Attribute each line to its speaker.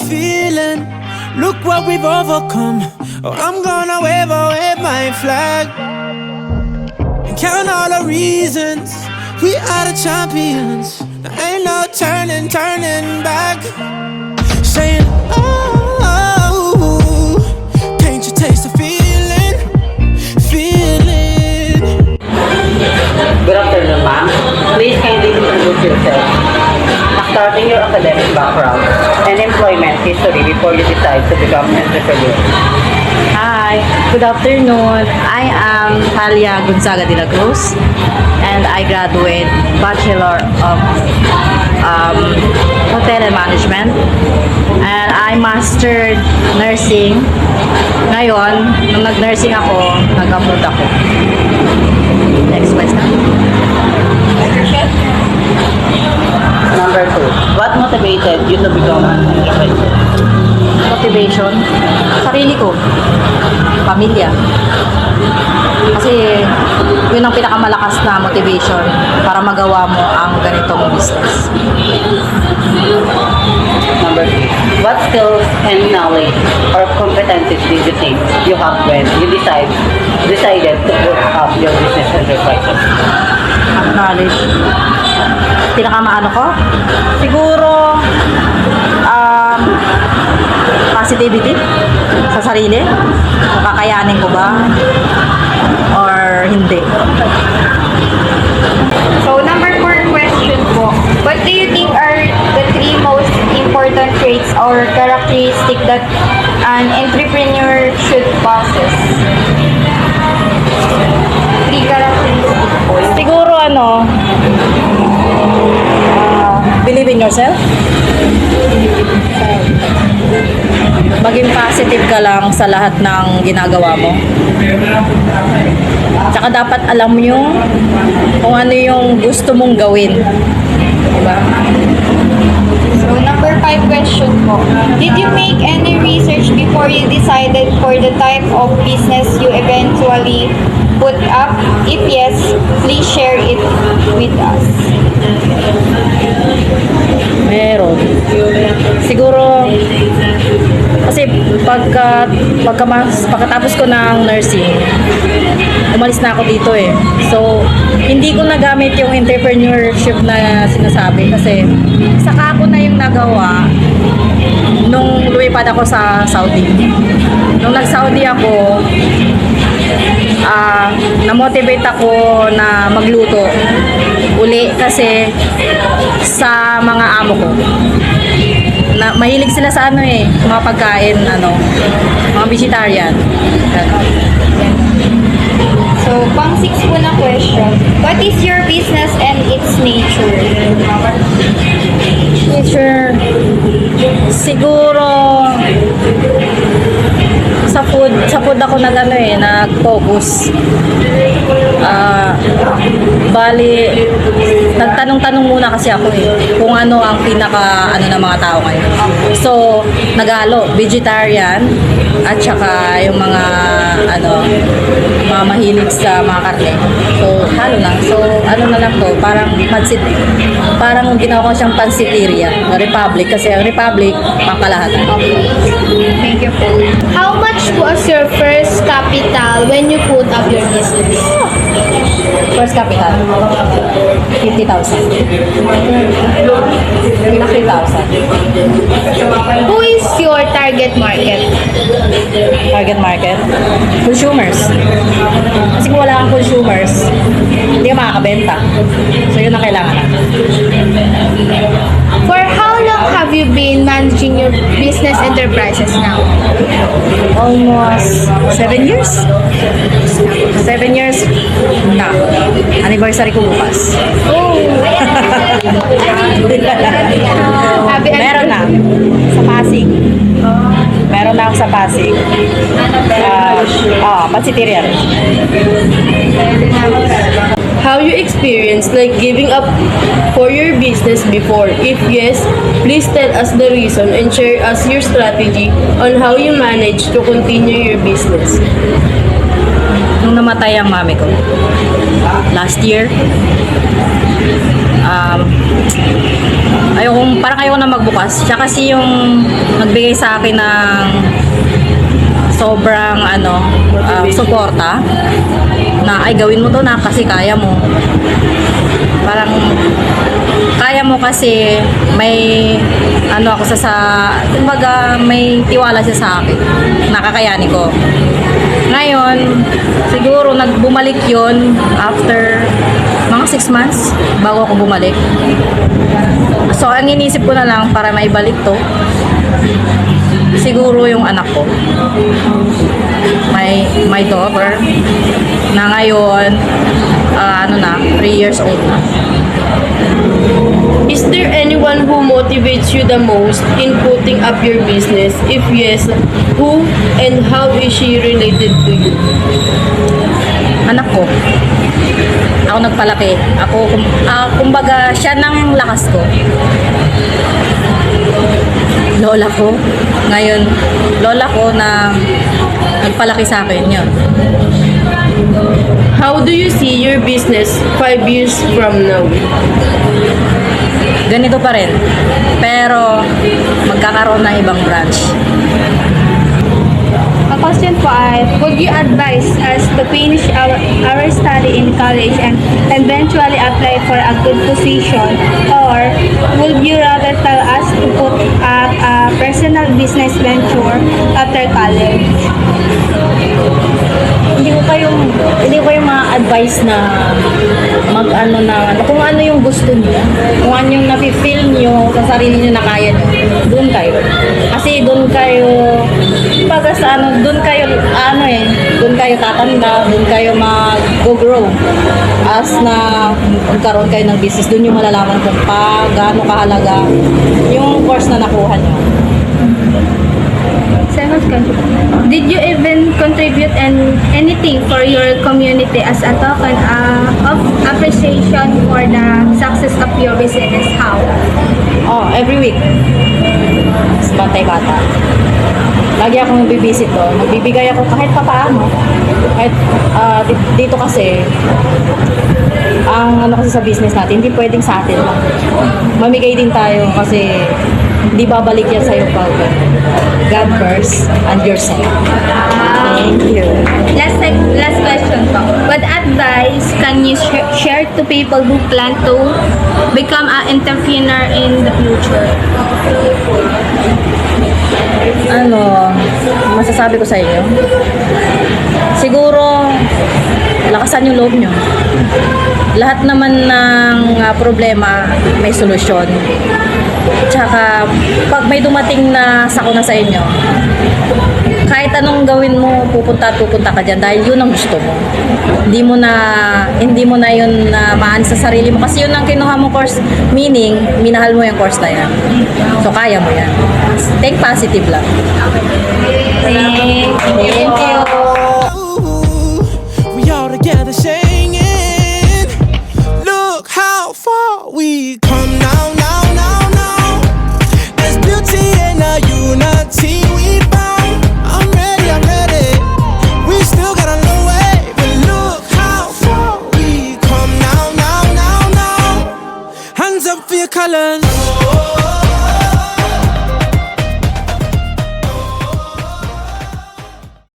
Speaker 1: feeling. Look what we've overcome. Oh, I'm gonna wave away my flag and count all the reasons we are the champions. There ain't no turning back. Saying, oh, can't you taste the feeling?
Speaker 2: Good afternoon, ma'am. Please kindly introduce yourself, starting your academic background and employment history before you decide to become an entrepreneur.
Speaker 3: Hi, good afternoon. I am Talia Gonzaga de la Cruz and I graduate Bachelor of Hotel and Management and I mastered nursing. Ngayon, nung nag-nursing ako, nag-abroad ako. Next question.
Speaker 2: Number 2, what motivated you to become an entrepreneur?
Speaker 3: Motivation, sarili ko, pamilya. Kasi yun ang pinakamalakas na motivation para magawa mo ang ganitong business.
Speaker 2: Number 3, what skills and knowledge or competencies did you think you have when you decided to put up your business enterprises?
Speaker 3: Knowledge. Pinakamaano ko? Siguro positivity sa sarili. Kung kakayanin ko ba or hindi.
Speaker 4: So, number 4 question po. What do you think are the 3 most important traits or characteristics that an entrepreneur should possess? 3 characteristics po.
Speaker 3: Siguro believe in yourself. Maging positive ka lang sa lahat ng ginagawa mo. Tsaka dapat alam mo kung ano yung gusto mong gawin. Diba?
Speaker 4: So, number 5 question po. Did you make any research before you decided for the type of business you eventually put up? If yes, please share it with us.
Speaker 3: Meron. Siguro, kasi pagkatapos ko ng nursing, umalis na ako dito eh. So, hindi ko nagamit yung entrepreneurship na sinasabi kasi saka ako na yung nagawa nung lumipad ako sa Saudi. Nung nag-Saudi ako, na-motivate ako na magluto uli kasi sa mga amo ko. Na, mahilig sila sa mga pagkain, mga vegetarian.
Speaker 4: So, pang 6 po na question. What is your business and its nature?
Speaker 3: Nature, siguro sa food ako nag-focus. Bali, nagtanong-tanong muna kasi ako kung ano ang pinaka ng mga tao ngayon. So, naghalo, vegetarian at saka yung mga mga mahilig sa mga karne. So, halo na. So, na lang to, parang pansit. Parang ginawa ko siyang pansiteria, Republic kasi ang Republic pangkalahatan.
Speaker 4: Thank you po. How much was your first capital when you put up your business?
Speaker 3: First capital, 50,000. 50,000.
Speaker 4: Who is your target market?
Speaker 3: Target market? Consumers. Kasi kung wala kang consumers, hindi ka makakabenta. So, yun ang kailangan natin.
Speaker 4: For how long have you been managing your business enterprises now?
Speaker 3: Almost 7 years. 7 years na. Anniversary ko bukas.
Speaker 4: Oh!
Speaker 3: Meron na. Sa Pasig. Meron na ako sa Pasig. Pansiteria rin.
Speaker 5: How you experienced like giving up for your business before? If yes, please tell us the reason and share us your strategy on how you managed to continue your business.
Speaker 3: Nung namatay ang mami ko, last year, ayokong parang ayaw na magbukas. Siya kasi yung nagbigay sa akin ng sobrang suporta na ay gawin mo to na kasi kaya mo. Parang kaya mo kasi may ako kumbaga may tiwala siya sa akin. Nakakayanin ko. Ngayon, siguro nagbumalik yon after mga 6 months bago ako bumalik. So, ang inisip ko na lang para maibalik to, siguro yung anak ko. My daughter na ngayon 3 years old na.
Speaker 5: Is there anyone who motivates you the most in putting up your business? If yes, who and how is she related to you?
Speaker 3: Anak ko. Ako nagpalaki. Kumbaga, siya nang lakas ko. Lola ko. Ngayon, lola ko na nagpalaki sa akin yun.
Speaker 5: How do you see your business 5 years from now?
Speaker 3: Ganito pa rin. Pero, magkakaroon ng ibang branch.
Speaker 4: A question po ay, would you advise us to finish our study in college and eventually apply for a good position, or would you rather tell us to put up a personal business venture after college?
Speaker 3: Hindi ko kayo ma-advise na kung ano yung gusto niyo, kung ano yung nafe-feel niyo sa sarili niyo na kaya niyo, doon kayo. Kasi doon kayo doon kayo tatanda, doon kayo mag-grow. As na magkaroon kayo ng business, doon yung malalaman kung gaano kahalaga yung course na nakuha niyo.
Speaker 4: Second question. Did you even contribute anything for your community as a token of appreciation for the success of your business? How?
Speaker 3: Every week. Sa Bantay-Bata. Lagi akong bibisit doon. Nagbibigay ako kahit papaano. Kahit dito kasi, ang kasi sa business natin, hindi pwedeng sa atin lang. Mamigay din tayo kasi hindi babalik yan sa'yo pag God first and yourself. Thank you.
Speaker 4: Last question po. What advice can you share to people who plan to become an entrepreneur in the future?
Speaker 3: Masasabi ko sa inyo? Siguro, lakasan yung loob nyo. Lahat naman ng problema may solusyon. Tsaka, pag may dumating na sakuna sa inyo, kahit anong gawin mo, pupunta ka dyan dahil yun ang gusto mo. Hindi mo na yun maan sa sarili mo kasi yun ang kinuha mo course, meaning minahal mo yung course na yan. So kaya mo yan. Think positive lang. Thank you.
Speaker 1: We all together singing. Look how far we